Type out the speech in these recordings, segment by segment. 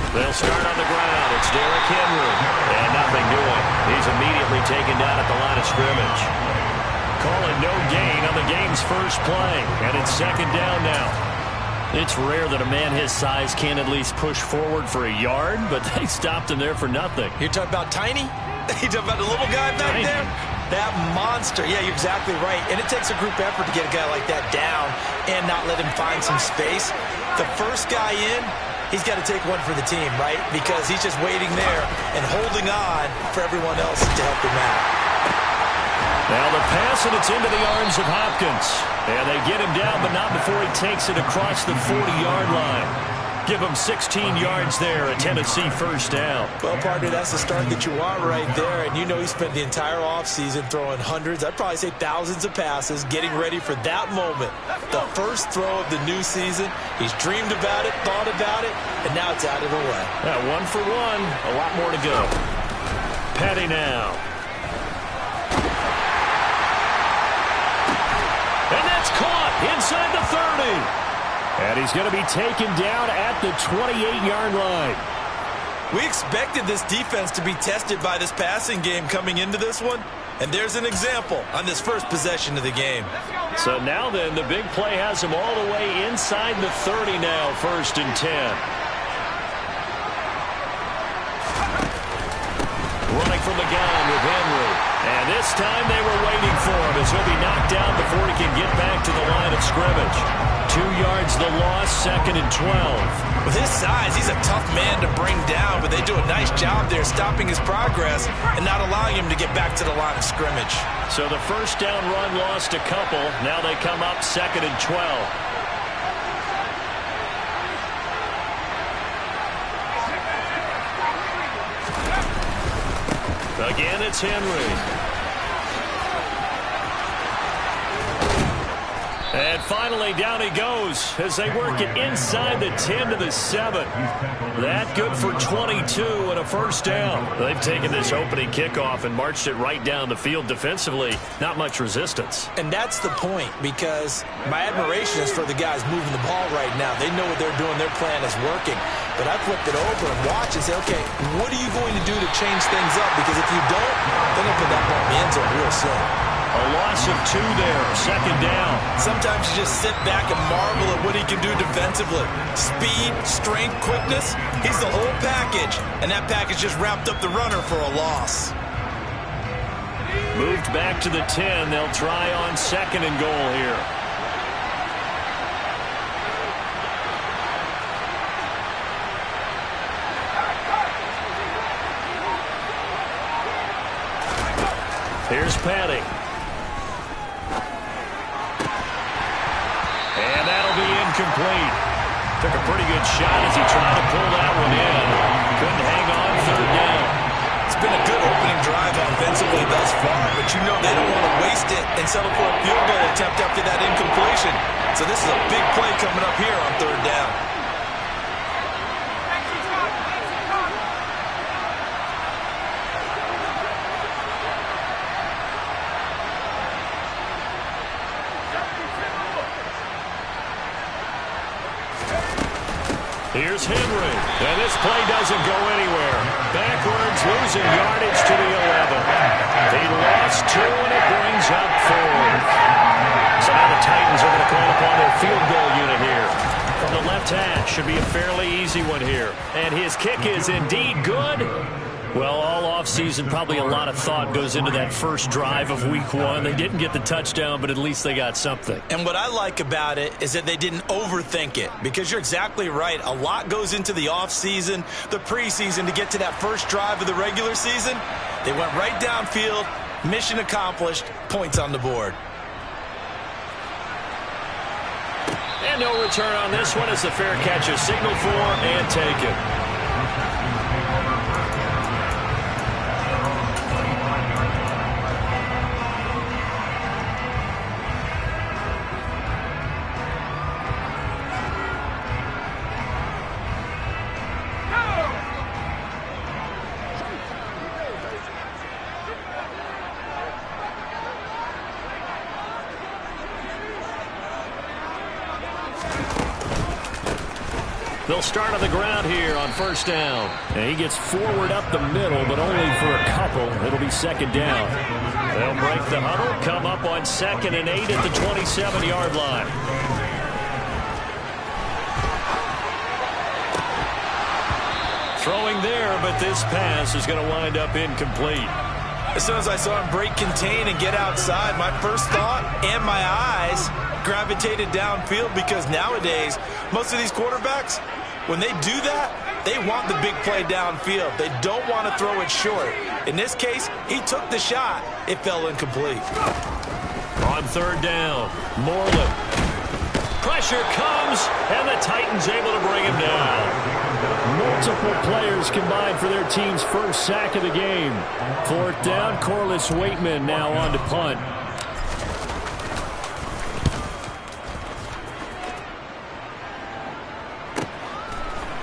They'll start on the ground. It's Derrick Henry. And nothing doing. He's immediately taken down at the line of scrimmage. Calling no gain on the game's first play. And it's second down now. It's rare that a man his size can at least push forward for a yard, but they stopped him there for nothing. You're talking about tiny? You're talking about the little guy back there? That monster. Yeah, you're exactly right. And it takes a group effort to get a guy like that down and not let him find some space. The first guy in, he's got to take one for the team, right? Because he's just waiting there and holding on for everyone else to help him out. Now the pass, and it's into the arms of Hopkins. And they get him down, but not before he takes it across the 40-yard line. Give him 16 yards there, a Tennessee first down. Well, partner, that's the start that you want right there. And you know he spent the entire offseason throwing hundreds, I'd probably say thousands of passes, getting ready for that moment. The first throw of the new season. He's dreamed about it, thought about it, and now it's out of the way. Yeah, 1 for 1, a lot more to go. Petty now. And that's caught inside the 30. And he's going to be taken down at the 28-yard line. We expected this defense to be tested by this passing game coming into this one. And there's an example on this first possession of the game. So now then, the big play has him all the way inside the 30 now, 1st and 10. Running from the gun with Henry. And this time they were waiting for him as he'll be knocked down before he can get back to the line of scrimmage. 2 yards the loss, 2nd and 12. With his size, he's a tough man to bring down, but they do a nice job there stopping his progress and not allowing him to get back to the line of scrimmage. So the first down run lost a couple. Now they come up 2nd and 12. Again, it's Henry. And finally, down he goes as they work it inside the 10 to the 7. That good for 22 and a first down. They've taken this opening kickoff and marched it right down the field defensively. Not much resistance. And that's the point, because my admiration is for the guys moving the ball right now. They know what they're doing. Their plan is working. But I flipped it over and watch and say, okay, what are you going to do to change things up? Because if you don't, they're going to put that ball in the end zone real soon. A loss of 2 there, 2nd down. Sometimes you just sit back and marvel at what he can do defensively. Speed, strength, quickness, he's the whole package. And that package just wrapped up the runner for a loss. Moved back to the 10. They'll try on 2nd and goal here. Here's Petty. And that'll be incomplete. Took a pretty good shot as he tried to pull that one in. Couldn't hang on 3rd down. It's been a good opening drive offensively thus far, but you know they don't want to waste it and settle for a field goal attempt after that incompletion. So this is a big play coming up here on 3rd down. Here's Henry. And this play doesn't go anywhere. Backwards, losing yardage to the 11. He lost 2, and it brings up 4. So now the Titans are going to call upon their field goal unit here. From the left hash, should be a fairly easy one here. And his kick is indeed good. Well, all offseason, probably a lot of thought goes into that first drive of week 1. They didn't get the touchdown, but at least they got something. And what I like about it is that they didn't overthink it, because you're exactly right. A lot goes into the offseason, the preseason, to get to that first drive of the regular season. They went right downfield, mission accomplished, points on the board. And no return on this one as the fair catch is signaled for and taken. They'll start on the ground here on first down. And he gets forward up the middle, but only for a couple. It'll be second down. They'll break the huddle, come up on 2nd and 8 at the 27-yard line. Throwing there, but this pass is going to wind up incomplete. As soon as I saw him break contain and get outside, my first thought and my eyes gravitated downfield, because nowadays, most of these quarterbacks, when they do that, they want the big play downfield. They don't want to throw it short. In this case, he took the shot. It fell incomplete. On third down, Moreland. Pressure comes, and the Titans able to bring him down. Multiple players combined for their team's first sack of the game. Fourth down, Corliss Waitman now on to punt.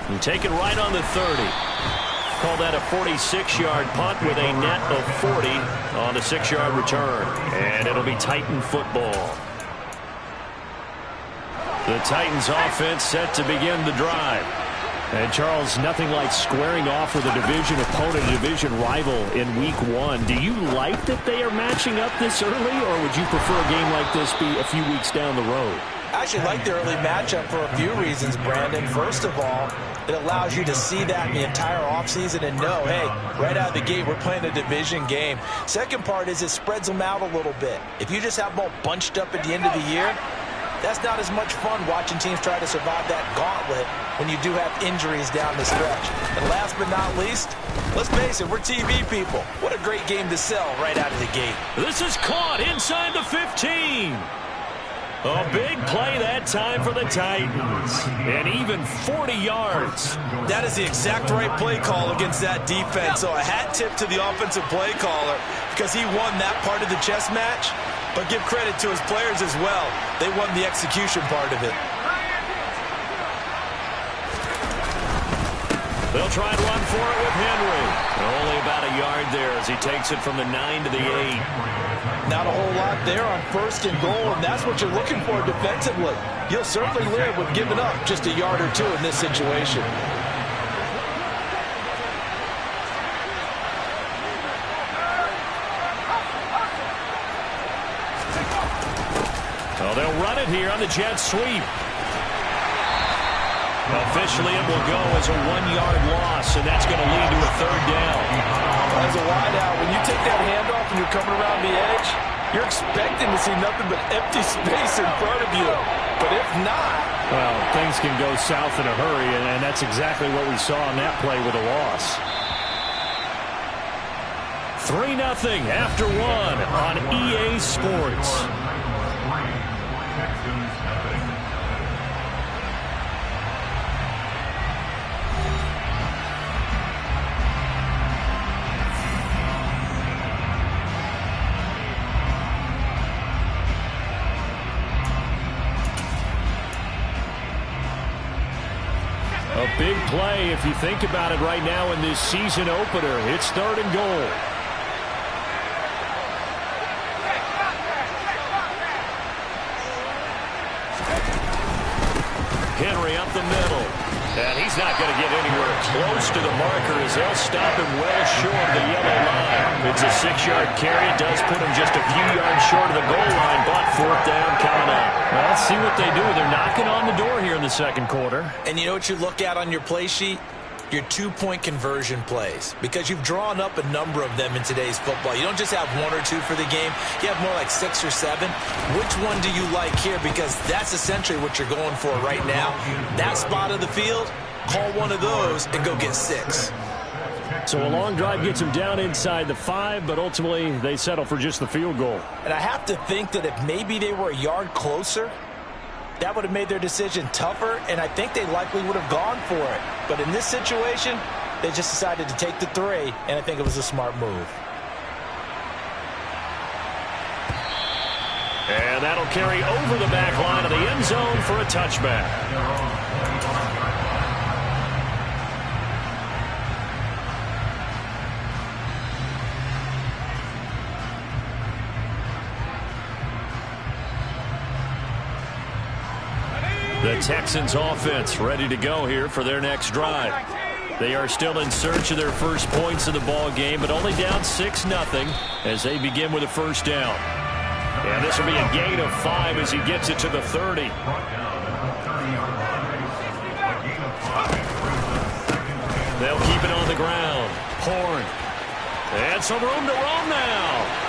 And take it right on the 30. Call that a 46-yard punt with a net of 40 on the 6-yard return. And it'll be Titan football. The Titans offense set to begin the drive. And Charles, nothing like squaring off with a division opponent, a division rival in week 1. Do you like that they are matching up this early, or would you prefer a game like this be a few weeks down the road? I actually like the early matchup for a few reasons, Brandon. First of all, it allows you to see that in the entire offseason and know, hey, right out of the gate, we're playing a division game. Second part is it spreads them out a little bit. If you just have them all bunched up at the end of the year, that's not as much fun watching teams try to survive that gauntlet when you do have injuries down the stretch. And last but not least, let's face it, we're TV people. What a great game to sell right out of the gate. This is caught inside the 15. A big play that time for the Titans. And even 40 yards. That is the exact right play call against that defense. So a hat tip to the offensive play caller, because he won that part of the chess match. But give credit to his players as well. They won the execution part of it. They'll try and run for it with Henry. Only about a yard there as he takes it from the 9 to the 8. Not a whole lot there on first and goal, and that's what you're looking for defensively. You'll certainly live with giving up just a yard or two in this situation. Oh, they'll run it here on the jet sweep. Officially, it will go as a 1-yard loss, and that's going to lead to a third down. As a wideout, when you take that handoff and you're coming around the edge, you're expecting to see nothing but empty space in front of you. But if not... well, things can go south in a hurry, and that's exactly what we saw on that play with a loss. 3-0 after 1 on EA Sports. A big play, if you think about it right now in this season opener. It's 3rd and goal. Henry up the middle. And he's not going to get anywhere close to the marker as they'll stop him well short of the yellow line. It's a 6-yard carry. It does put him just a few yards short of the goal line, but 4th down coming up. Well, let's see what they do. They're knocking on the door here in the second quarter. And you know what you look at on your play sheet? Your 2-point conversion plays, because you've drawn up a number of them in today's football. You don't just have 1 or 2 for the game. You have more like 6 or 7. Which one do you like here? Because that's essentially what you're going for right now. That spot of the field, call one of those and go get 6. So a long drive gets them down inside the 5, but ultimately they settle for just the field goal. And I have to think that if maybe they were a yard closer, that would have made their decision tougher, and I think they likely would have gone for it. But in this situation, they just decided to take the 3, and I think it was a smart move. And that'll carry over the back line of the end zone for a touchback. The The Texans offense ready to go here for their next drive. They are still in search of their first points of the ball game, but only down 6-0 as they begin with a first down. And this will be a gain of 5 as he gets it to the 30. They'll keep it on the ground. Horn. And some room to roam now.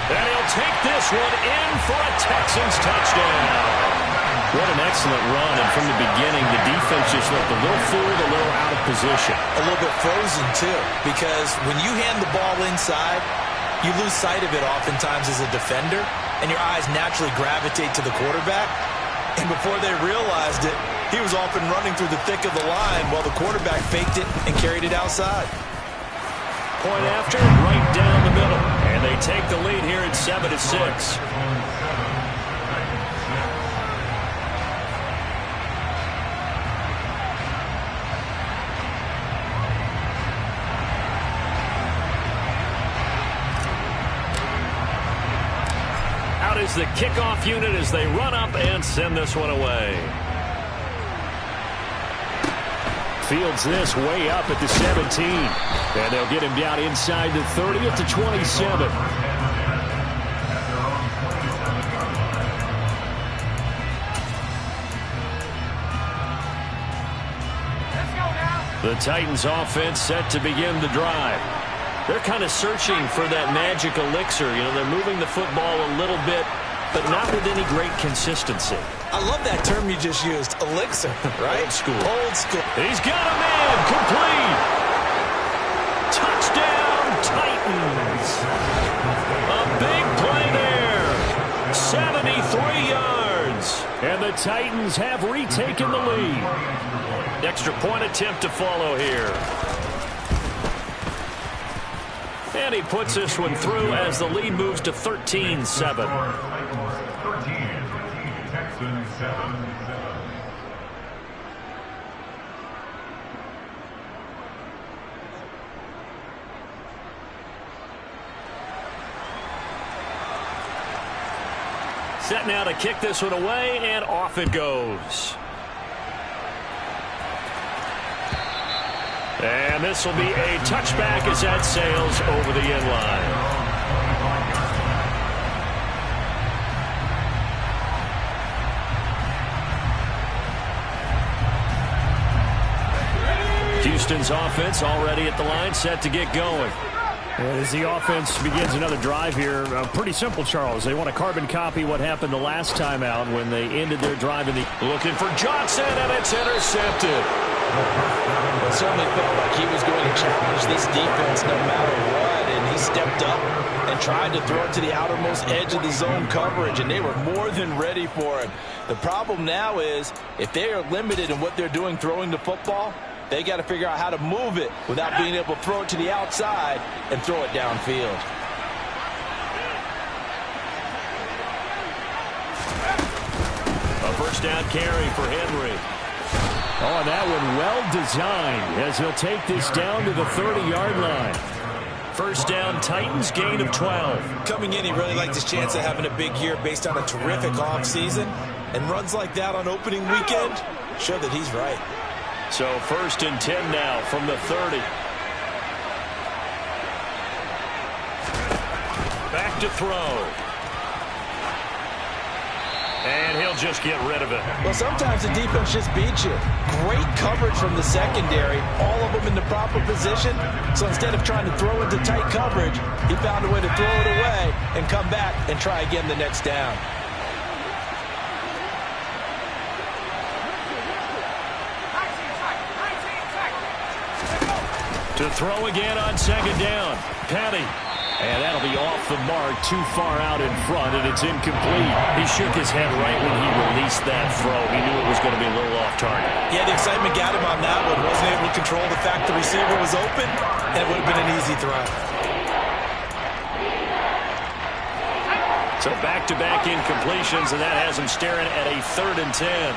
And he'll take this one in for a Texans touchdown. What an excellent run, and from the beginning, the defense just looked a little fooled, a little out of position. A little bit frozen, too, because when you hand the ball inside, you lose sight of it oftentimes as a defender, and your eyes naturally gravitate to the quarterback. And before they realized it, he was off and running through the thick of the line while the quarterback faked it and carried it outside. Point after, right down the middle. And they take the lead here at 7-6. Out is the kickoff unit as they run up and send this one away. Fields this way up at the 17. And they'll get him down inside the 30 at the 27. The Titans offense set to begin the drive. They're kind of searching for that magic elixir. You know, they're moving the football a little bit, but not with any great consistency. I love that term you just used, elixir, right? Old school. Old school. He's got a man, complete. Touchdown, Titans. A big play there. 73 yards. And the Titans have retaken the lead. Extra point attempt to follow here. And he puts this one through as the lead moves to 13-7. 13, Texans 7. Set now to kick this one away, and off it goes. And this will be a touchback as that sails over the end line. Houston's offense already at the line, set to get going. As the offense begins another drive here, pretty simple, Charles. They want to carbon copy what happened the last time out when they ended their drive in the... Looking for Johnson, and it's intercepted. It certainly felt like he was going to challenge this defense no matter what, and he stepped up and tried to throw it to the outermost edge of the zone coverage, and they were more than ready for it. The problem now is if they are limited in what they're doing throwing the football, they got to figure out how to move it without being able to throw it to the outside and throw it downfield. A first down carry for Henry. Oh, and that one well designed as he'll take this down to the 30-yard line. First down, Titans, gain of 12. Coming in, he really liked his chance of having a big year based on a terrific offseason. And runs like that on opening weekend show that he's right. So 1st and 10 now from the 30. Back to throw. And he'll just get rid of it. Well, sometimes the defense just beats you. Great coverage from the secondary, all of them in the proper position. So instead of trying to throw into tight coverage, he found a way to throw it away and come back and try again the next down. To throw again on 2nd down. Petty. And that'll be off the mark, too far out in front, and it's incomplete. He shook his head right when he released that throw. He knew it was going to be a little off target. Yeah, the excitement got him on that one. Wasn't able to control the fact the receiver was open, and it would have been an easy throw. So back-to-back incompletions, and that has him staring at a 3rd and 10.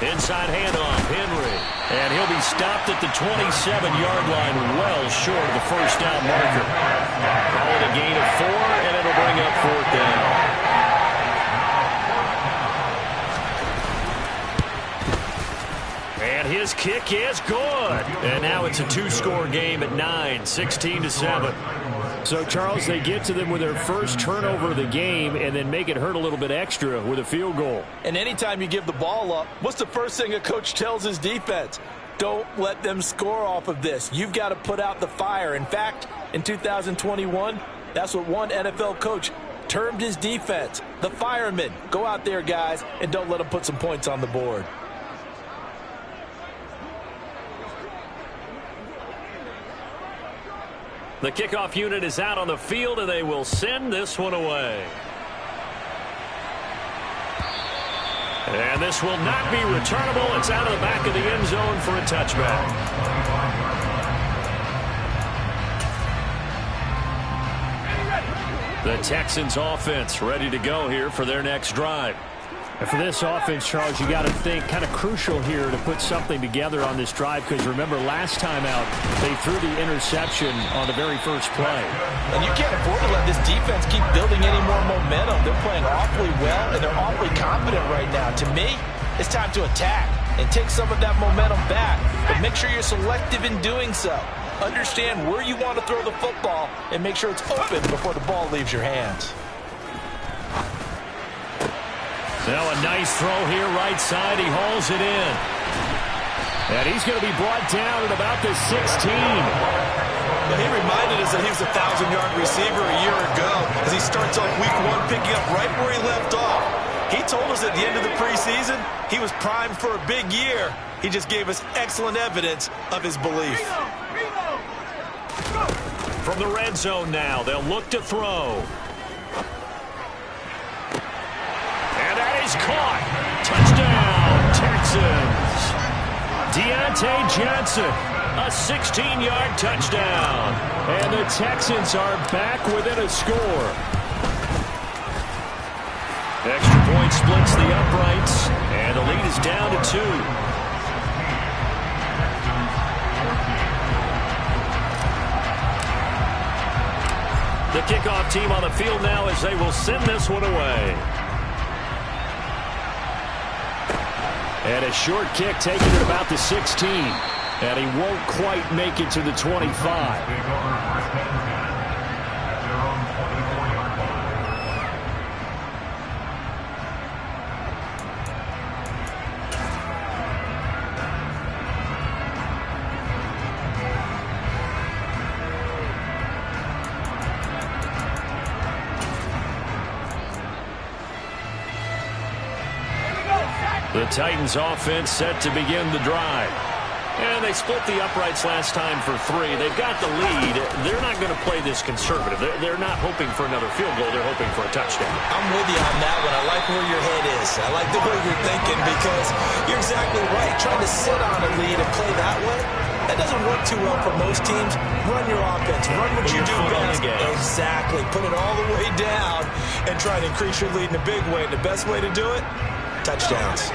Inside handoff, Henry. And he'll be stopped at the 27-yard line, well short of the first down marker. Call it a gain of 4, and it'll bring up fourth down. And his kick is good. And now it's a two-score game at 9, 16-7. So, Charles, they get to them with their first turnover of the game and then make it hurt a little bit extra with a field goal. And anytime you give the ball up, what's the first thing a coach tells his defense? Don't let them score off of this. You've got to put out the fire. In fact, in 2021, that's what one NFL coach termed his defense, the firemen. Go out there, guys, and don't let them put some points on the board. The kickoff unit is out on the field, and they will send this one away. And this will not be returnable. It's out of the back of the end zone for a touchback. The Texans offense ready to go here for their next drive. And for this offense, Charles, you got to think kind of crucial here to put something together on this drive, because remember last time out they threw the interception on the very first play. And you can't afford to let this defense keep building any more momentum. They're playing awfully well, and they're awfully confident right now. To me, it's time to attack and take some of that momentum back, but make sure you're selective in doing so. Understand where you want to throw the football and make sure it's open before the ball leaves your hands. Now a nice throw here right side. He hauls it in. And he's going to be brought down at about the 16. Well, he reminded us that he was a 1,000-yard receiver a year ago as he starts off week 1 picking up right where he left off. He told us at the end of the preseason he was primed for a big year. He just gave us excellent evidence of his belief. From the red zone now, they'll look to throw. Is caught. Touchdown, Texans. Deontay Johnson, a 16-yard touchdown. And the Texans are back within a score. Extra point splits the uprights, and the lead is down to 2. The kickoff team on the field now as they will send this one away. And a short kick taken at about the 16. And he won't quite make it to the 25. The Titans offense set to begin the drive. And they split the uprights last time for 3. They've got the lead. They're not going to play this conservative. They're not hoping for another field goal. They're hoping for a touchdown. I'm with you on that one. I like where your head is. I like the way you're thinking, because you're exactly right. Trying to sit on a lead and play that way, that doesn't work too well for most teams. Run your offense. Run what you do best. Exactly. Put it all the way down and try to increase your lead in a big way. And the best way to do it, touchdowns.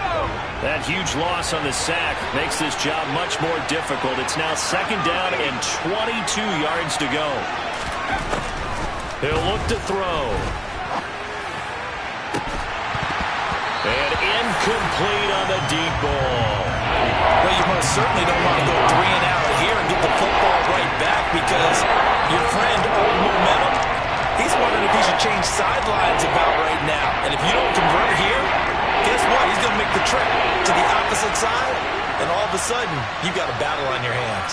That huge loss on the sack makes this job much more difficult. It's now 2nd down and 22 yards to go. He'll look to throw. And incomplete on the deep ball. Well, you most certainly don't want to go 3 and out of here and get the football right back, because your friend, Old Momentum, he's wondering if he should change sidelines about right now. And if you don't convert here, guess what? He's going to make the trip to the opposite side, and all of a sudden, you've got a battle on your hands.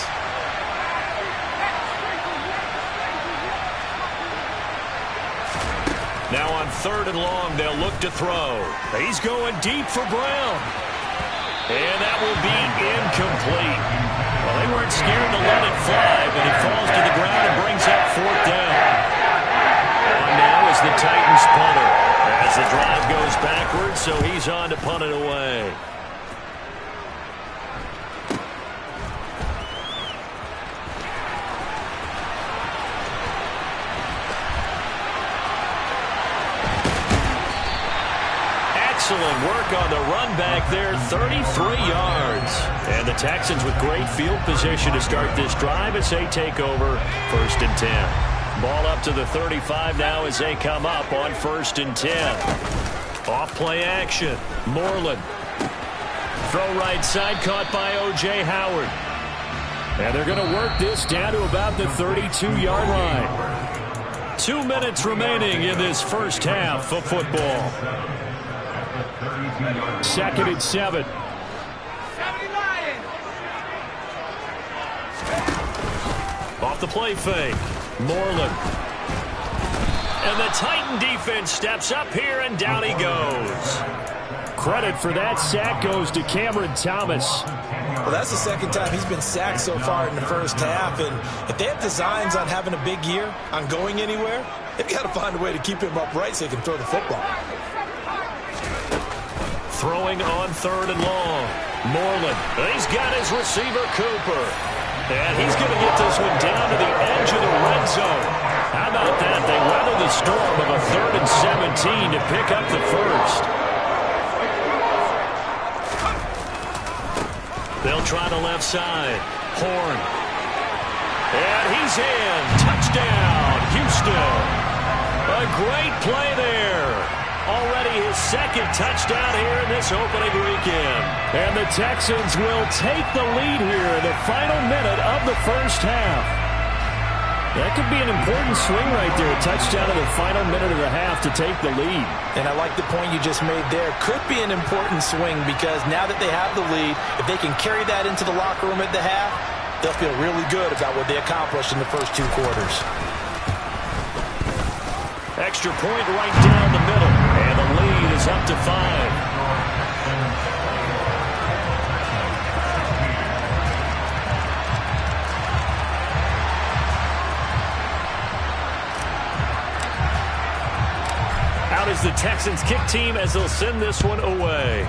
Now on 3rd and long, they'll look to throw. He's going deep for Brown. And that will be incomplete. Well, they weren't scared to let it fly, but it falls to the ground and brings up 4th down. On now is the Titans punter, as the drive goes backwards, so he's on to punt it away. Excellent work on the run back there, 33 yards. And the Texans with great field position to start this drive as they take over 1st and 10. Ball up to the 35 now as they come up on 1st and 10. Off play action. Moreland. Throw right side, caught by O.J. Howard. And they're going to work this down to about the 32-yard line. 2 minutes remaining in this first half of football. 2nd and 7. Off the play fake. Moreland. And the Titan defense steps up here, and down he goes. Credit for that sack goes to Cameron Thomas. Well, that's the second time he's been sacked so far in the first half, and if they have designs on having a big year, on going anywhere, they've got to find a way to keep him upright so he can throw the football. Throwing on 3rd and long. Moreland. He's got his receiver, Cooper. And he's going to get this one down to the edge of the red zone. How about that? They weather the storm of a 3rd and 17 to pick up the first. They'll try the left side. Horn. And he's in. Touchdown, Houston. A great play there. Already his 2nd touchdown here in this opening weekend. And the Texans will take the lead here in the final minute of the first half. That could be an important swing right there. A touchdown in the final minute of the half to take the lead. And I like the point you just made there. Could be an important swing because now that they have the lead, if they can carry that into the locker room at the half, they'll feel really good about what they accomplished in the first 2 quarters. Extra point right down the middle. And the lead is up to 5. Out is the Texans kick team as they'll send this one away.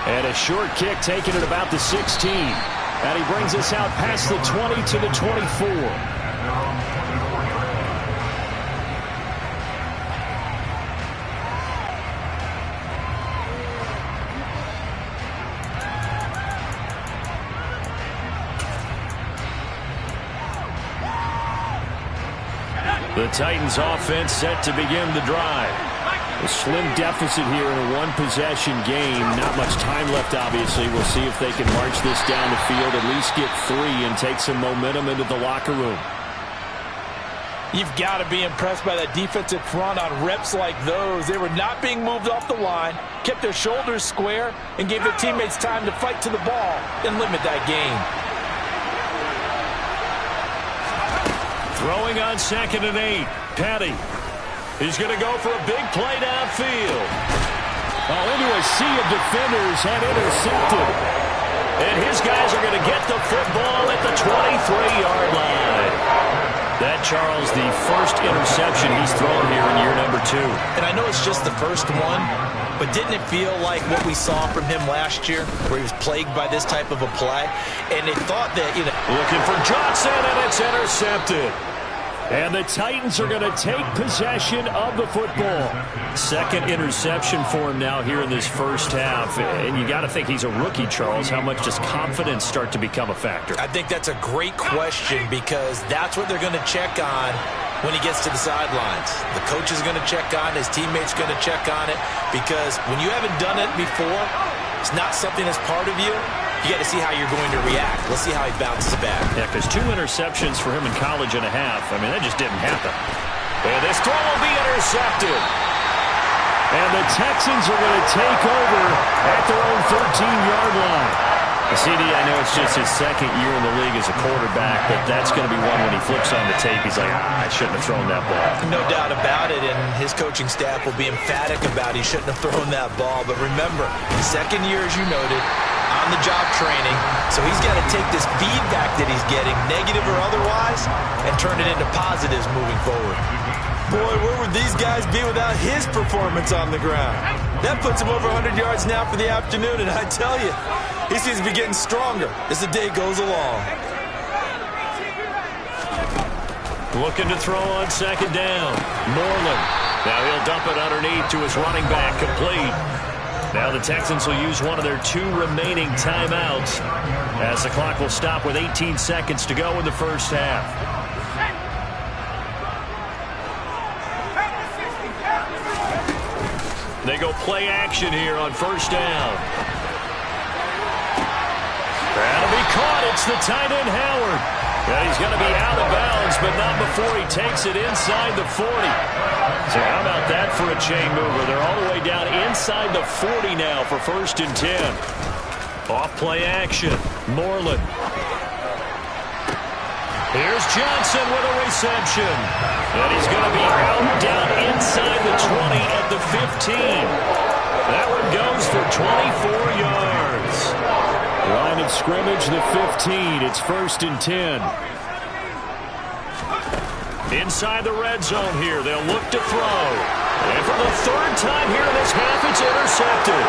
And a short kick taken at about the 16. And he brings us out past the 20 to the 24. The Titans offense set to begin the drive. A slim deficit here in a one-possession game. Not much time left, obviously. We'll see if they can march this down the field, at least get 3, and take some momentum into the locker room. You've got to be impressed by that defensive front on reps like those. They were not being moved off the line, kept their shoulders square, and gave their teammates time to fight to the ball and limit that gain. Throwing on 2nd and 8. Petty. He's going to go for a big play downfield. Oh, into a sea of defenders and intercepted. And his guys are going to get the football at the 23-yard line. That, Charles, the first interception he's thrown here in year number 2. And I know it's just the first one, but didn't it feel like what we saw from him last year, where he was plagued by this type of a play? And they thought that, looking for Johnson, and it's intercepted. And the Titans are going to take possession of the football. 2nd interception for him now here in this first half. And you got to think he's a rookie, Charles. How much does confidence start to become a factor? I think that's a great question because that's what they're going to check on when he gets to the sidelines. The coach is going to check on it. His teammates going to check on it because when you haven't done it before, it's not something that's part of you. You got to see how you're going to react. Let's see how he bounces back. Yeah, because 2 interceptions for him in college and a half. I mean, that just didn't happen. And this throw will be intercepted. And the Texans are going to take over at their own 13-yard line. CD, I know it's just his 2nd year in the league as a quarterback, but that's going to be one when he flips on the tape. He's like, I shouldn't have thrown that ball. No doubt about it, and his coaching staff will be emphatic about he shouldn't have thrown that ball. But remember, 2nd year, as you noted, on-the-job training, so he's got to take this feedback that he's getting, negative or otherwise, and turn it into positives moving forward. Boy, where would these guys be without his performance on the ground? That puts him over 100 yards now for the afternoon, and I tell you, he seems to be getting stronger as the day goes along. Looking to throw on 2nd down. Moreland. Now he'll dump it underneath to his running back, complete. Now the Texans will use one of their 2 remaining timeouts as the clock will stop with 18 seconds to go in the first half. They go play action here on first down. That'll be caught. It's the tight end, Howard. And he's going to be out of bounds, but not before he takes it inside the 40. So how about that for a chain mover? They're all the way down inside the 40 now for 1st and 10. Off play action. Moreland. Here's Johnson with a reception. And he's going to be out down inside the 20 at the 15. That one goes for 24 yards. Line of scrimmage, the 15. It's 1st and 10. Inside the red zone here. They'll look to throw. And for the 3rd time here in this half, it's intercepted.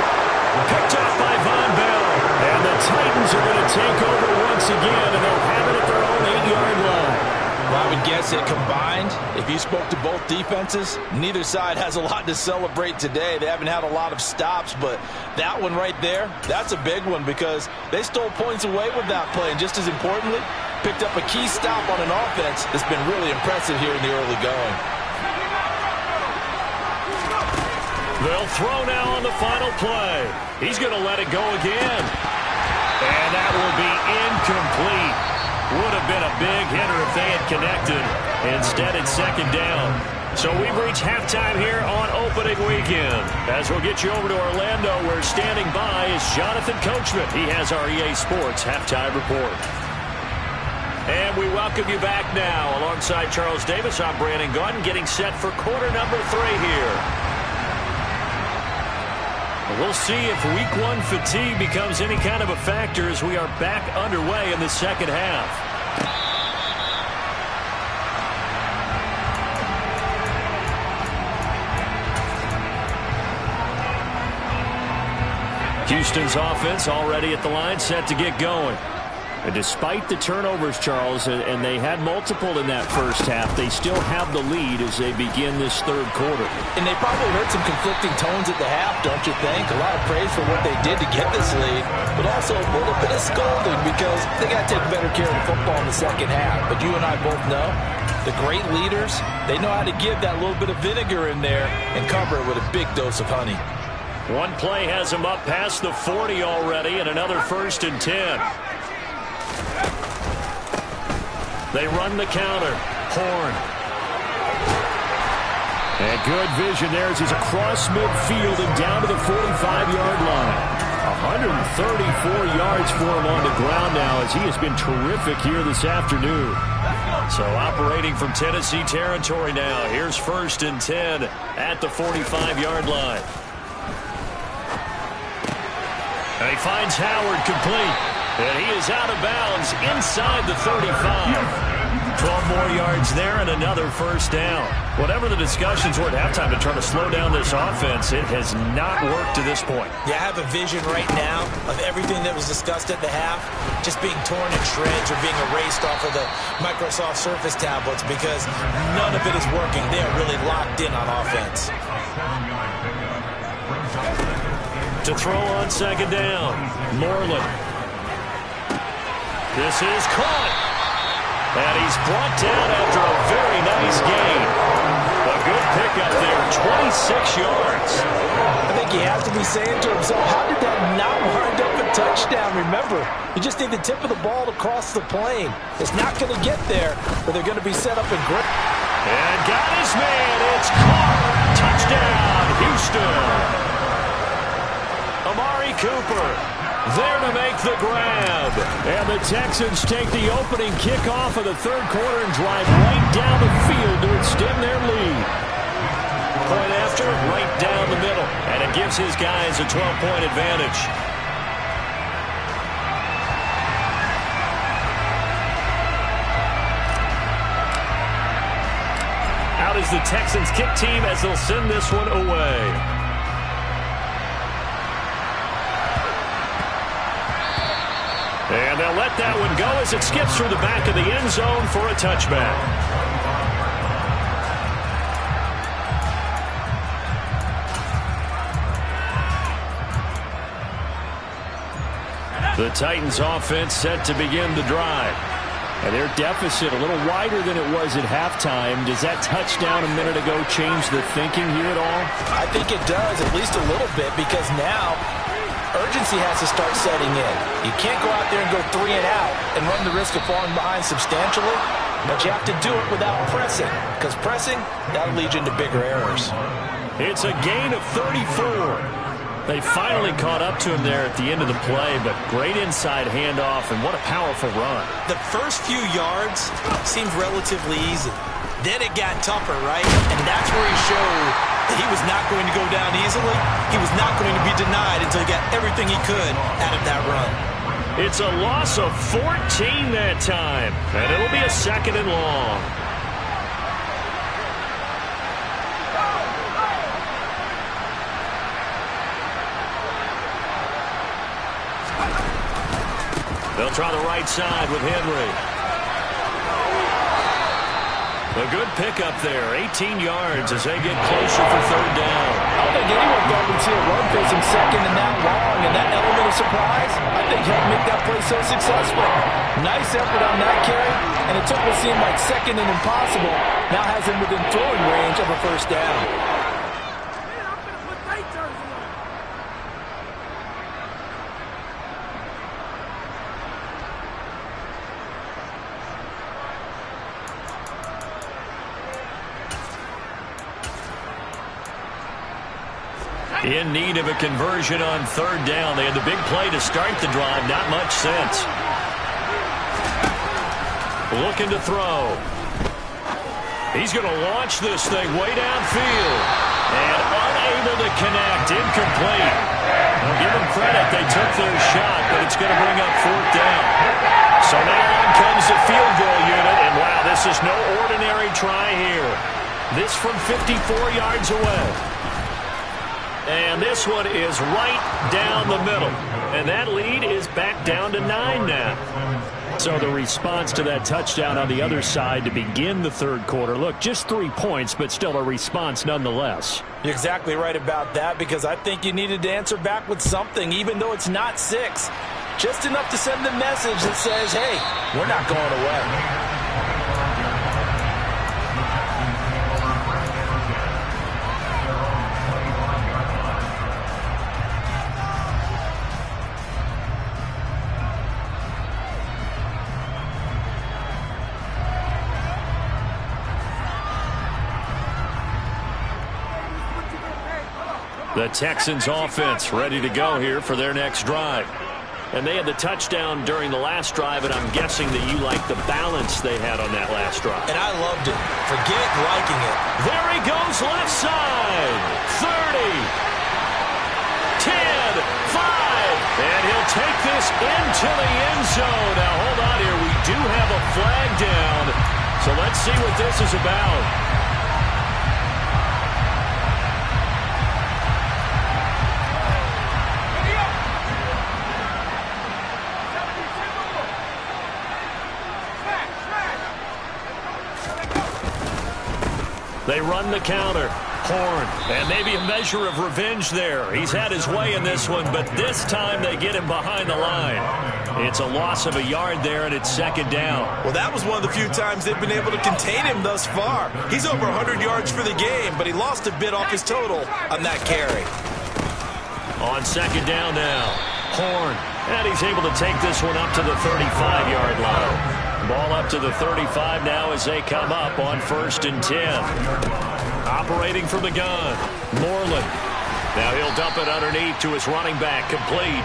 Picked up by Von Bell. And the Titans are going to take over once again, and they'll have it at their own 8-yard line. Well, I would guess it combined, if you spoke to both defenses, neither side has a lot to celebrate today. They haven't had a lot of stops, but that one right there, that's a big one because they stole points away with that play. And just as importantly, picked up a key stop on an offense that's been really impressive here in the early going. They'll throw now on the final play. He's going to let it go again. And that will be incomplete. Would have been a big hitter if they had connected. Instead, it's 2nd down. So we've reached halftime here on opening weekend. As we'll get you over to Orlando, where standing by is Jonathan Coachman. He has our EA Sports halftime report. And we welcome you back now. Alongside Charles Davis, I'm Brandon Gunn, getting set for quarter number 3 here. We'll see if week 1 fatigue becomes any kind of a factor as we are back underway in the second half. Houston's offense already at the line, set to get going. And despite the turnovers, Charles, and they had multiple in that first half, they still have the lead as they begin this 3rd quarter. And they probably heard some conflicting tones at the half, don't you think? A lot of praise for what they did to get this lead, but also a little bit of scolding because they got to take better care of the football in the second half. But you and I both know the great leaders, they know how to give that little bit of vinegar in there and cover it with a big dose of honey. One play has them up past the 40 already, and another 1st and 10. They run the counter. Horn. And good vision there as he's across midfield and down to the 45-yard line. 134 yards for him on the ground now as he has been terrific here this afternoon. So operating from Tennessee territory now. Here's 1st and 10 at the 45-yard line. And he finds Howard complete. And he is out of bounds inside the 35. 12 more yards there and another 1st down. Whatever the discussions were at halftime to try to slow down this offense, it has not worked to this point. Yeah, I have a vision right now of everything that was discussed at the half just being torn in shreds or being erased off of the Microsoft Surface tablets because none of it is working. They are really locked in on offense. To throw on 2nd down, Moreland. This is caught. And he's brought down after a very nice gain. A good pickup there, 26 yards. I think he has to be saying to himself, how did that not wind up a touchdown? Remember, you just need the tip of the ball to cross the plane. It's not going to get there, but they're going to be set up in great. And got his man. It's caught. Touchdown, Houston. Amari Cooper there to make the grab. And the Texans take the opening kickoff of the 3rd quarter and drive right down the field to extend their lead. Point after, right down the middle. And it gives his guys a 12-point advantage. Out is the Texans kick team as they'll send this one away. And they'll let that one go as it skips through the back of the end zone for a touchback. The Titans offense set to begin the drive. And their deficit a little wider than it was at halftime. Does that touchdown a minute ago change the thinking here at all? I think it does, at least a little bit, because now urgency has to start setting in. You can't go out there and go 3 and out and run the risk of falling behind substantially, but you have to do it without pressing, because pressing, that'll lead you into bigger errors. It's a gain of 34. They finally caught up to him there at the end of the play, but great inside handoff, and what a powerful run. The first few yards seemed relatively easy. Then it got tougher, right? And that's where he showed that he was not going to go down easily. He was not going to be denied until he got everything he could out of that run. It's a loss of 14 that time, and it'll be a 2nd and long. They'll try the right side with Henry. A good pickup there, 18 yards as they get closer for 3rd down. I don't think anyone thought we'd see a run facing 2nd and that long, and that element of surprise, I think, helped make that play so successful. Nice effort on that carry, and it took what seemed like 2nd and impossible, now has him within throwing range of a 1st down. In need of a conversion on 3rd down. They had the big play to start the drive. Not much sense. Looking to throw. He's going to launch this thing way downfield. And unable to connect. Incomplete. I'll give them credit. They took their shot, but it's going to bring up 4th down. So now on comes the field goal unit. And wow, this is no ordinary try here. This from 54 yards away. And this one is right down the middle. And that lead is back down to 9 now. So the response to that touchdown on the other side to begin the 3rd quarter. Look, just 3 points, but still a response nonetheless. You're exactly right about that, because I think you needed to answer back with something, even though it's not 6. Just enough to send the message that says, hey, we're not going away. The Texans offense ready to go here for their next drive. And they had the touchdown during the last drive, and I'm guessing that you like the balance they had on that last drive. And I loved it. Forget liking it. There he goes left side. 30. 10. 5. And he'll take this into the end zone. Now, hold on here. We do have a flag down. So let's see what this is about. They run the counter. Horn. And maybe a measure of revenge there. He's had his way in this one, but this time they get him behind the line. It's a loss of a yard there, and it's 2nd down. Well, that was one of the few times they've been able to contain him thus far. He's over 100 yards for the game, but he lost a bit off his total on that carry. On 2nd down now. Horn. And he's able to take this one up to the 35-yard line. Ball up to the 35 now as they come up on 1st and 10. Operating from the gun. Moreland. Now he'll dump it underneath to his running back. Complete.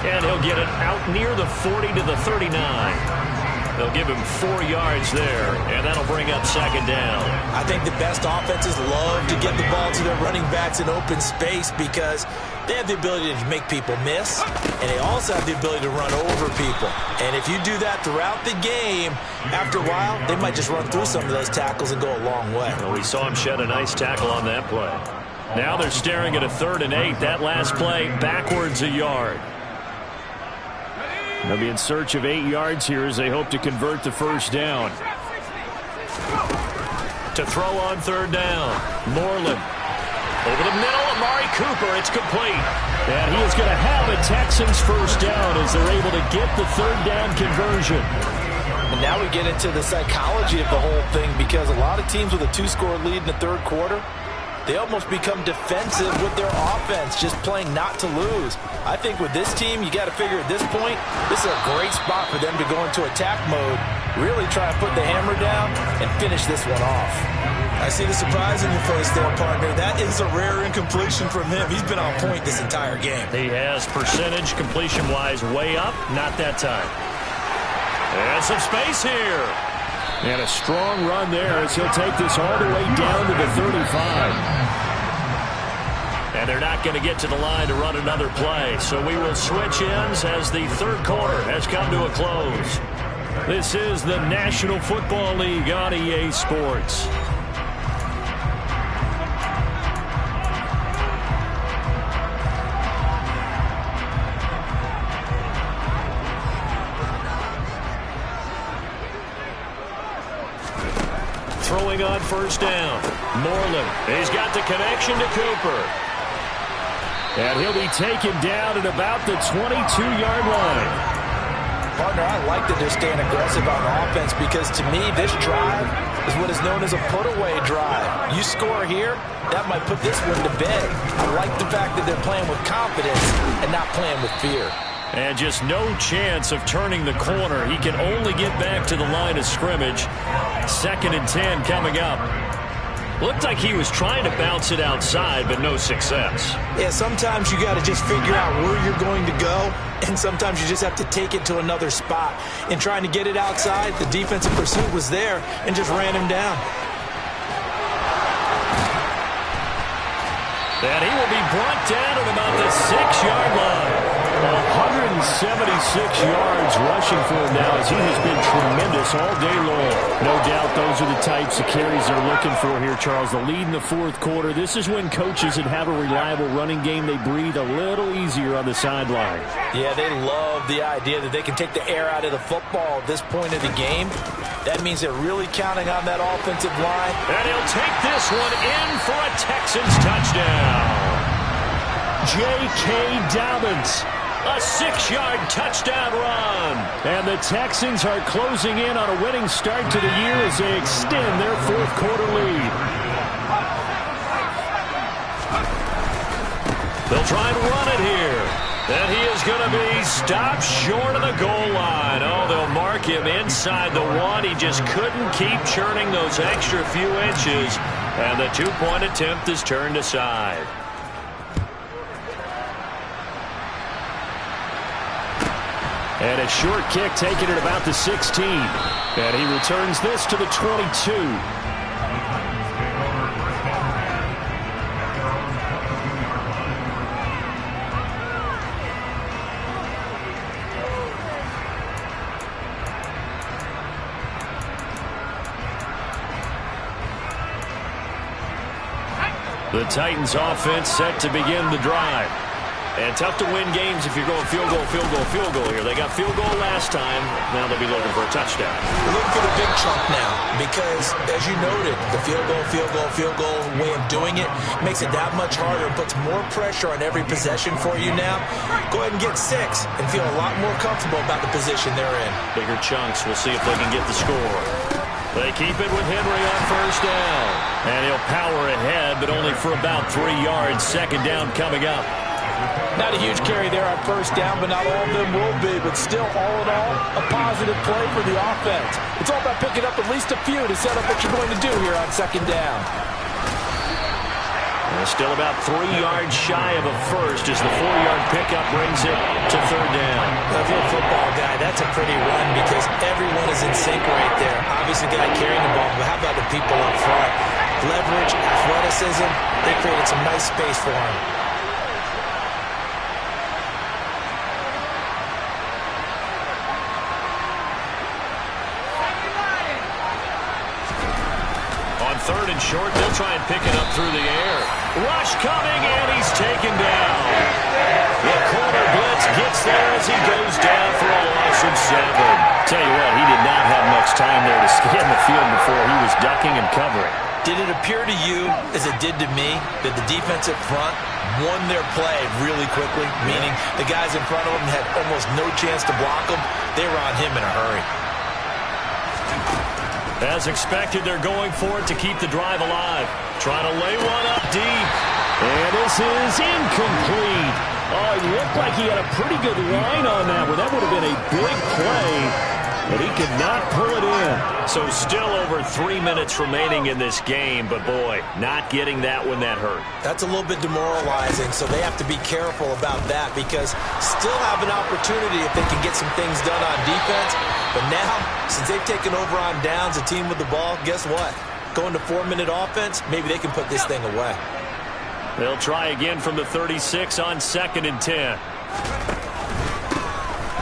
And he'll get it out near the 40 to the 39. They'll give him 4 yards there, and that'll bring up 2nd down. I think the best offenses love to get the ball to their running backs in open space because they have the ability to make people miss, and they also have the ability to run over people. And if you do that throughout the game, after a while, they might just run through some of those tackles and go a long way. Well, we saw him shed a nice tackle on that play. Now they're staring at a 3rd and 8. That last play, backwards a yard. They'll be in search of 8 yards here as they hope to convert the 1st down. To throw on 3rd down, Moreland. Over the middle, Amari Cooper. It's complete. And he is going to have a Texans first down as they're able to get the third down conversion. And now we get into the psychology of the whole thing, because a lot of teams with a 2-score lead in the third quarter, they almost become defensive with their offense, just playing not to lose. I think with this team, you got to figure at this point, this is a great spot for them to go into attack mode, really try to put the hammer down and finish this one off. I see the surprise in your face there, partner. That is a rare incompletion from him. He's been on point this entire game. He has percentage completion-wise way up. Not that time. And some space here. And a strong run there as he'll take this all the way down to the 35. And they're not going to get to the line to run another play. So we will switch ends as the third quarter has come to a close. This is the National Football League on EA Sports. Throwing on first down. Moreland. He's got the connection to Cooper. And he'll be taken down at about the 22-yard line. Partner, I like that they're staying aggressive on offense, because to me, this drive is what is known as a put-away drive. You score here, that might put this one to bed. I like the fact that they're playing with confidence and not playing with fear. And just no chance of turning the corner. He can only get back to the line of scrimmage. 2nd and 10 coming up. Looked like he was trying to bounce it outside, but no success. Yeah, sometimes you got to just figure out where you're going to go, and sometimes you just have to take it to another spot. In trying to get it outside, the defensive pursuit was there and just ran him down. And he will be brought down at about the 6-yard line. 176 yards rushing for him now, as he has been tremendous all day long. No doubt those are the types of carries they're looking for here, Charles. The lead in the fourth quarter. This is when coaches that have a reliable running game, they breathe a little easier on the sideline. Yeah, they love the idea that they can take the air out of the football at this point of the game. That means they're really counting on that offensive line. And he'll take this one in for a Texans touchdown. J.K. Dobbins. A 6-yard touchdown run. And the Texans are closing in on a winning start to the year as they extend their fourth quarter lead. They'll try and run it here. And he is going to be stopped short of the goal line. Oh, they'll mark him inside the 1. He just couldn't keep churning those extra few inches. And the 2-point attempt is turned aside. And a short kick taken at about the 16. And he returns this to the 22. The Titans offense set to begin the drive. And tough to win games if you're going field goal, field goal, field goal here. They got field goal last time. Now they'll be looking for a touchdown. We're looking for the big chunk now, because, as you noted, the field goal way of doing it makes it that much harder. It puts more pressure on every possession for you now. Go ahead and get 6 and feel a lot more comfortable about the position they're in. Bigger chunks. We'll see if they can get the score. They keep it with Henry on first down. And he'll power ahead, but only for about 3 yards. 2nd down coming up. Not a huge carry there on first down, but not all of them will be. But still, all in all, a positive play for the offense. It's all about picking up at least a few to set up what you're going to do here on 2nd down. And still about 3 yards shy of a first as the 4-yard pickup brings it to 3rd down. If you're a football guy, that's a pretty run, because everyone is in sync right there. Obviously, the guy carrying the ball, but how about the people up front? Leverage, athleticism, they created some nice space for him. On 3rd and short, they'll try and pick it up through the air. Rush coming, and he's taken down. The corner blitz gets there as he goes down for a loss of 7. Tell you what, he did not have much time there to scan the field before he was ducking and covering. Did it appear to you, as it did to me, that the defensive front won their play really quickly? Meaning the guys in front of them had almost no chance to block them. They were on him in a hurry. As expected, they're going for it to keep the drive alive. Trying to lay one up deep. And this is incomplete. Oh, it looked like he had a pretty good line on that one. That would have been a big play, but he could not pull it in. So still over 3 minutes remaining in this game, but boy, not getting that one that hurt. That's a little bit demoralizing, so they have to be careful about that because still have an opportunity if they can get some things done on defense. But now, since they've taken over on downs, a team with the ball, guess what? Going to 4-minute offense, maybe they can put this thing away. They'll try again from the 36 on 2nd and 10.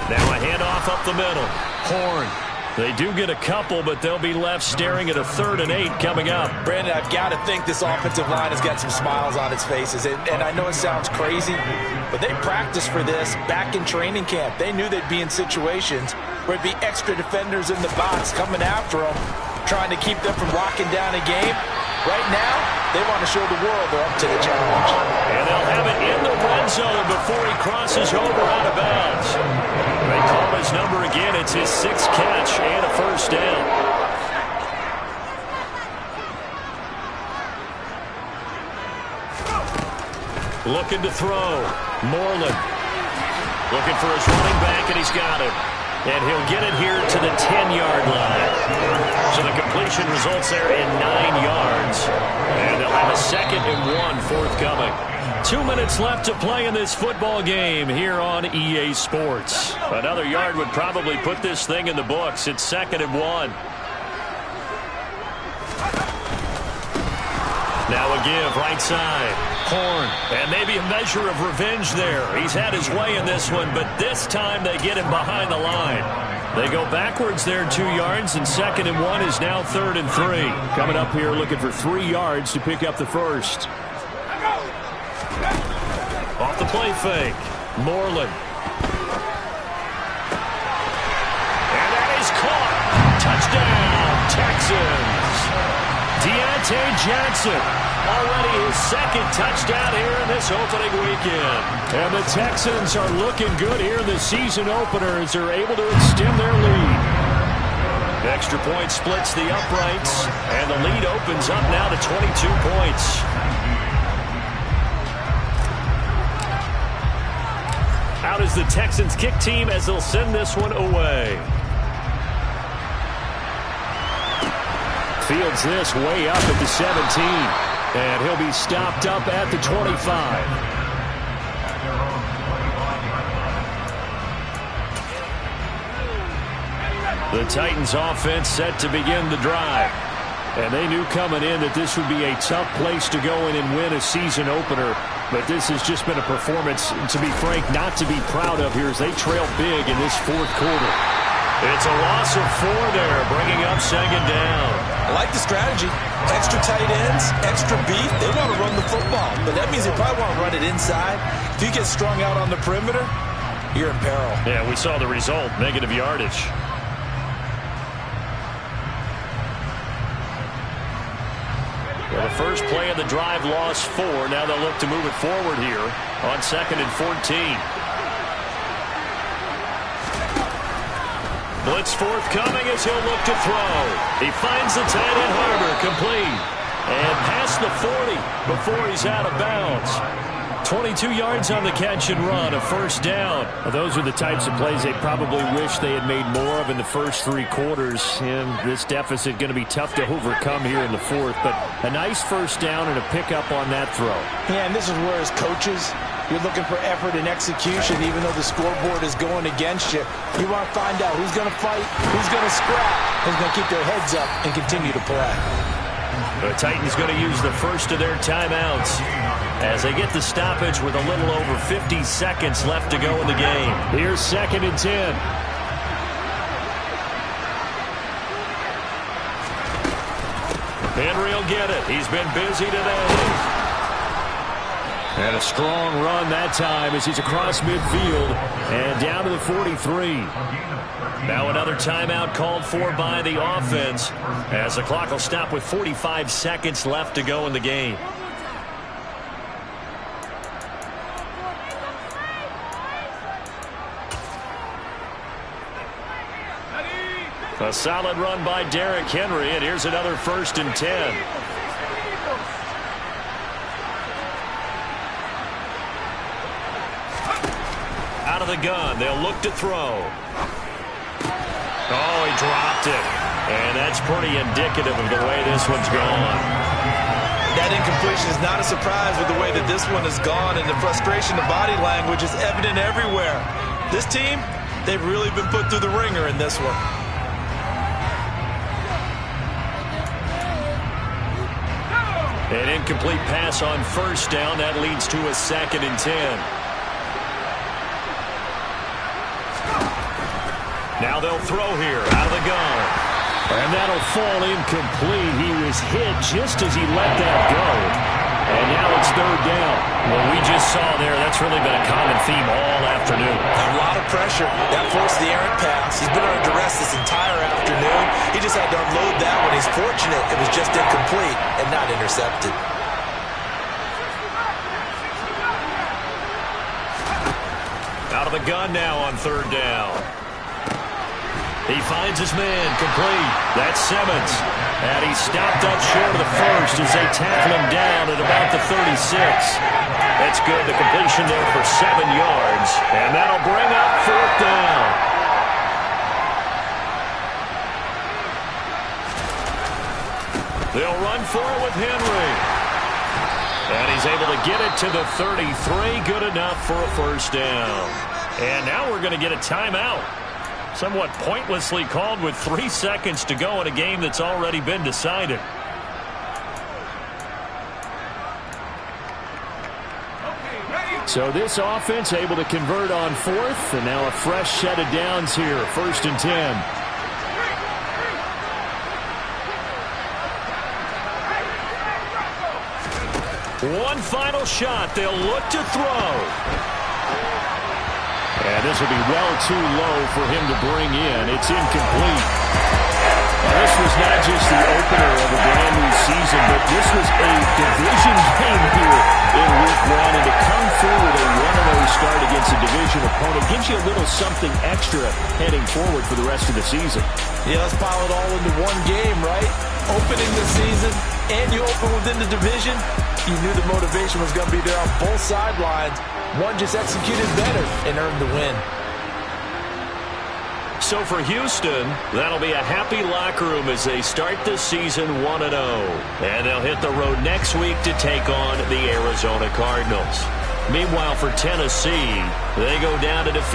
Now a handoff up the middle. Horn. They do get a couple, but they'll be left staring at a 3rd and 8 coming up. Brandon, I've got to think this offensive line has got some smiles on its faces. And I know it sounds crazy, but they practiced for this back in training camp. They knew they'd be in situations where it'd be extra defenders in the box coming after them, trying to keep them from locking down a game. Right now, they want to show the world they're up to the challenge. And they'll have it in the red zone before he crosses over out of bounds. They call his number again. It's his 6th catch and a 1st down. Looking to throw. Moreland. Looking for his running back, and he's got him. And he'll get it here to the 10-yard line. So the completion results there in 9 yards. And they'll have a 2nd and 1 forthcoming. 2 minutes left to play in this football game here on EA Sports. Another yard would probably put this thing in the books. It's 2nd and 1. Now a give, right side. Horn. And maybe a measure of revenge there. He's had his way in this one, but this time they get him behind the line. They go backwards there 2 yards, and 2nd and 1 is now 3rd and 3. Coming up here looking for 3 yards to pick up the first. Off the play fake. Moreland. And that is caught. Touchdown, Texans. Deontay Johnson. Already his 2nd touchdown here in this opening weekend. And the Texans are looking good here in the season opener as they're able to extend their lead. Extra point splits the uprights, and the lead opens up now to 22 points. Out is the Texans kick team as they'll send this one away. Fields this way up at the 17. And he'll be stopped up at the 25. The Titans offense set to begin the drive. And they knew coming in that this would be a tough place to go in and win a season opener. But this has just been a performance, to be frank, not to be proud of here as they trail big in this 4th quarter. It's a loss of 4 there, bringing up 2nd down. I like the strategy. Extra tight ends, extra beef. They want to run the football, but that means they probably want to run it inside. If you get strung out on the perimeter, you're in peril. Yeah, we saw the result, negative yardage. Well, the first play of the drive lost 4. Now they'll look to move it forward here on 2nd and 14. Blitz forthcoming as he'll look to throw. He finds the tight end Harbor, complete. And past the 40 before he's out of bounds. 22 yards on the catch and run, a 1st down. Well, those are the types of plays they probably wish they had made more of in the first 3 quarters. And this deficit going to be tough to overcome here in the 4th. But a nice 1st down and a pickup on that throw. Yeah, and this is where as coaches, you're looking for effort and execution, even though the scoreboard is going against you. You want to find out who's going to fight, who's going to scrap, who's going to keep their heads up and continue to play. The Titans going to use the first of their timeouts as they get the stoppage with a little over 50 seconds left to go in the game. Here's 2nd and 10. Henry will get it. He's been busy today. And a strong run that time as he's across midfield and down to the 43. Now another timeout called for by the offense as the clock will stop with 45 seconds left to go in the game. A solid run by Derrick Henry, and here's another 1st and 10. Out of the gun, they'll look to throw. Oh, he dropped it. And that's pretty indicative of the way this one's gone. That incompletion is not a surprise with the way that this one has gone, and the frustration, the body language is evident everywhere. This team, they've really been put through the ringer in this one. An incomplete pass on 1st down. That leads to a 2nd and 10. Now they'll throw here out of the gun. And that'll fall incomplete. He was hit just as he let that go. And now it's 3rd down. Well, we just saw there, that's really been a common theme all afternoon. A lot of pressure. That forced the errant pass. He's been under duress this entire afternoon. He just had to unload that one. He's fortunate it was just incomplete and not intercepted. Out of the gun now on 3rd down. He finds his man complete. That's Simmons. And he's stopped up short of the 1st as they tackle him down at about the 36. That's good. The completion there for 7 yards. And that'll bring up 4th down. They'll run for it with Henry. And he's able to get it to the 33. Good enough for a 1st down. And now we're going to get a timeout. Somewhat pointlessly called with 3 seconds to go in a game that's already been decided. So this offense able to convert on 4th, and now a fresh set of downs here, 1st and 10. One final shot. They'll look to throw. And this will be well too low for him to bring in. It's incomplete. Now, this was not just the opener of a brand new season, but this was a division game here in Week 1. And to come through with a 1-0 start against a division opponent gives you a little something extra heading forward for the rest of the season. Yeah, let's pile it all into one game, right? Opening the season, and you open within the division. You knew the motivation was going to be there on both sidelines. One just executed better and earned the win. So for Houston, that'll be a happy locker room as they start the season 1-0. And they'll hit the road next week to take on the Arizona Cardinals. Meanwhile, for Tennessee, they go down to defeat